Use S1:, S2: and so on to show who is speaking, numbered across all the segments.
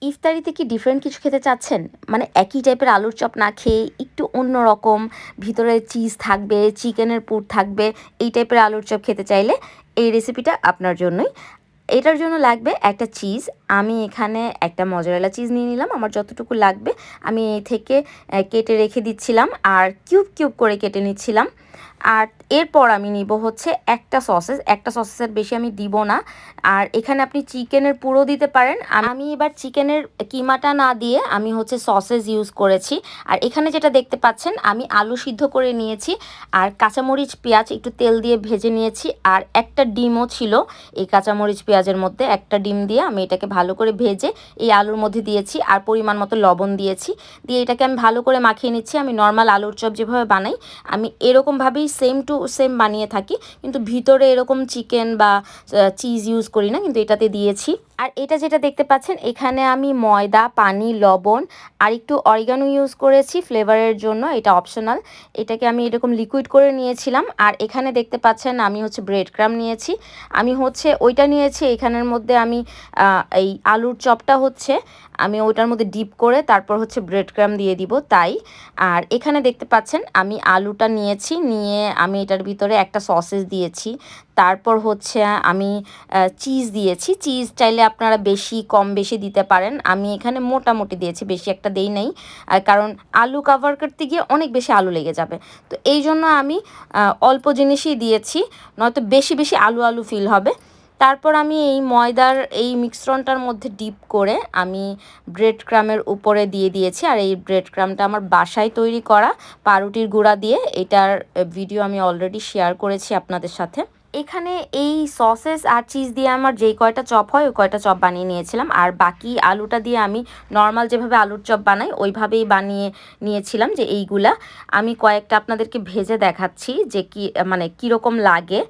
S1: ইফতারিতে কি ডিফারেন্ট কিছু খেতে চাচ্ছেন? মানে একই টাইপের আলুর চপ না খেয়ে একটু অন্যরকম, ভিতরে চিজ থাকবে, চিকেনের পুর থাকবে, এই টাইপের আলুর চপ খেতে চাইলে এই রেসিপিটা আপনার জন্যই। এটার জন্য লাগবে একটা চিজ। আমি এখানে একটা মজারেলা চিজ নিয়ে নিলাম। আমার যতটুকু লাগবে আমি এই থেকে কেটে রেখে দিচ্ছিলাম আর কিউব কিউব করে কেটে নিচ্ছিলাম। আর এরপর আমি নিব হচ্ছে একটা সসেসের বেশি আমি দিব না। আর এখানে আপনি চিকেনের পুরো দিতে পারেন। আমি এবার চিকেনের কিমাটা না দিয়ে আমি হচ্ছে সসেস ইউজ করেছি। আর এখানে যেটা দেখতে পাচ্ছেন আমি আলু সিদ্ধ করে নিয়েছি আর কাঁচামরিচ পেঁয়াজ একটু তেল দিয়ে ভেজে নিয়েছি। আর একটা ডিমও ছিল এই কাঁচামরিচ পেঁয়াজের মধ্যে। একটা ডিম দিয়ে আমি এটাকে ভালো করে ভেজে এই আলুর মধ্যে দিয়েছি আর পরিমাণ মতো লবণ দিয়েছি। দিয়ে এটাকে আমি ভালো করে মাখিয়ে নিচ্ছি। আমি নর্মাল আলুর চপ যেভাবে বানাই আমি এরকমভাবেই সেম টু সেম বানিয়ে থাকি, কিন্তু ভিতরে এরকম চিকেন বা চিজ ইউজ করি না, কিন্তু এটাতে দিয়েছি। আর এটা যেটা দেখতে পাচ্ছেন এখানে আমি ময়দা, পানি, লবণ আর একটু অরিগানো ইউজ করেছি ফ্লেভারের জন্য, এটা অপশনাল। এটাকে আমি এরকম লিকুইড করে নিয়েছিলাম। আর এখানে দেখতে পাচ্ছেন আমি হচ্ছে ব্রেড ক্রাম্ব নিয়েছি। আমি হচ্ছে ওইটা নিয়েছি, এখানের মধ্যে আমি এই আলুর চপটা হচ্ছে আমি ওইটার মধ্যে ডিপ করে তারপর হচ্ছে ব্রেড ক্রাম্ব দিয়ে দিব তাই। আর এখানে দেখতে পাচ্ছেন আমি আলুটা নিয়েছি, নিয়ে আমি এটার ভিতরে একটা সসেস দিয়েছি। তারপর হচ্ছে আমি চিজ দিয়েছি। চিজ চাইলে আপনারা বেশি কম বেশি দিতে পারেন। আমি এখানে মোটামুটি দিয়েছি, বেশি একটা দেই নাই, কারণ আলু কভার করতে গিয়ে অনেক বেশি আলু লেগে যাবে। তো এই জন্য আমি অল্প জিনিসই দিয়েছি, নয়তো বেশি বেশি আলু আলু ফিল হবে। তারপর আমি এই ময়দার এই মিশ্রণটার মধ্যে ডিপ করে আমি ব্রেড ক্রামের উপরে দিয়ে দিয়েছি। আর এই ব্রেড ক্রামটা আমার বাসায় তৈরি করা পাউরুটির গুঁড়া দিয়ে, এটার ভিডিও আমি অলরেডি শেয়ার করেছি আপনাদের সাথে। এখানে এই সসেস আর চিজ দিয়ে আমার যেই কয়টা চপ হয় ওই কয়টা চপ বানিয়ে নিয়েছিলাম। আর বাকি আলুটা দিয়ে আমি নর্মাল যেভাবে আলুর চপ বানাই ওইভাবেই বানিয়ে নিয়েছিলাম। যে এইগুলা আমি কয়েকটা আপনাদেরকে ভেজে দেখাচ্ছি যে কি মানে কীরকম লাগে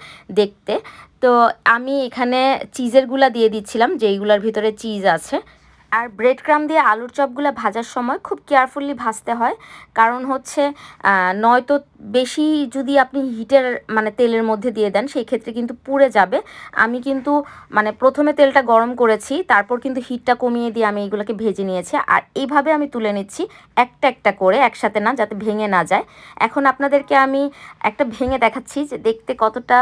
S1: দেখতে। তো আমি এখানে চিজের গুলা দিয়ে দিচ্ছিলাম, যেইগুলোর ভিতরে চিজ আছে। আর ব্রেড ক্রাম্ব দিয়ে আলুর চপগুলো ভাজার সময় খুব কেয়ারফুলি ভাজতে হয়, কারণ হচ্ছে নয়তো বেশি যদি আপনি হিটের মানে তেলের মধ্যে দিয়ে দেন সেই ক্ষেত্রে কিন্তু পুড়ে যাবে। আমি কিন্তু মানে প্রথমে তেলটা গরম করেছি, তারপর কিন্তু হিটটা কমিয়ে দিয়ে আমি এইগুলোকে ভেজে নিয়েছি। আর এইভাবে আমি তুলে নিচ্ছি একটা একটা করে, একসাথে না, যাতে ভেঙে না যায়। এখন আপনাদেরকে আমি একটা ভেঙে দেখাচ্ছি যে দেখতে কতটা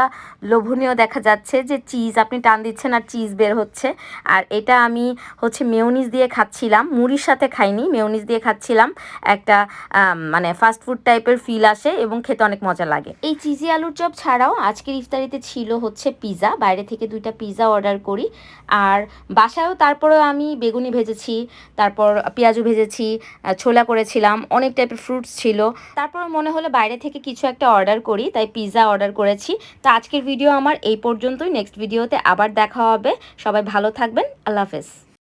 S1: লোভনীয় দেখা যাচ্ছে, যে চিজ আপনি টান দিচ্ছেন আর চিজ বের হচ্ছে। আর এটা আমি হচ্ছে মেয়োনিজ দিয়ে খাচ্ছিলাম, মুড়ির সাথে খাইনি, মেয়োনিজ দিয়ে খাচ্ছিলাম। একটা মানে ফাস্ট ফুড টাইপের ফিল আসে এবং খেতে অনেক মজা লাগে। এই চিজি আলুর চপ ছাড়াও আজকের ইফতারিতে ছিল হচ্ছে পিৎজা। বাইরে থেকে 2টা পিৎজা অর্ডার করি। আর বাসায়ও তারপরেও আমি বেগুনি ভেজেছি, তারপর পেঁয়াজু ভেজেছি, ছোলা করেছিলাম, অনেক টাইপের ফ্রুটস ছিল। তারপর মনে হলো বাইরে থেকে কিছু একটা অর্ডার করি, তাই পিৎজা অর্ডার করেছি। তো আজকের ভিডিও আমার এই পর্যন্তই। নেক্সট ভিডিওতে আবার দেখা হবে। সবাই ভালো থাকবেন। আল্লাহ হাফেজ।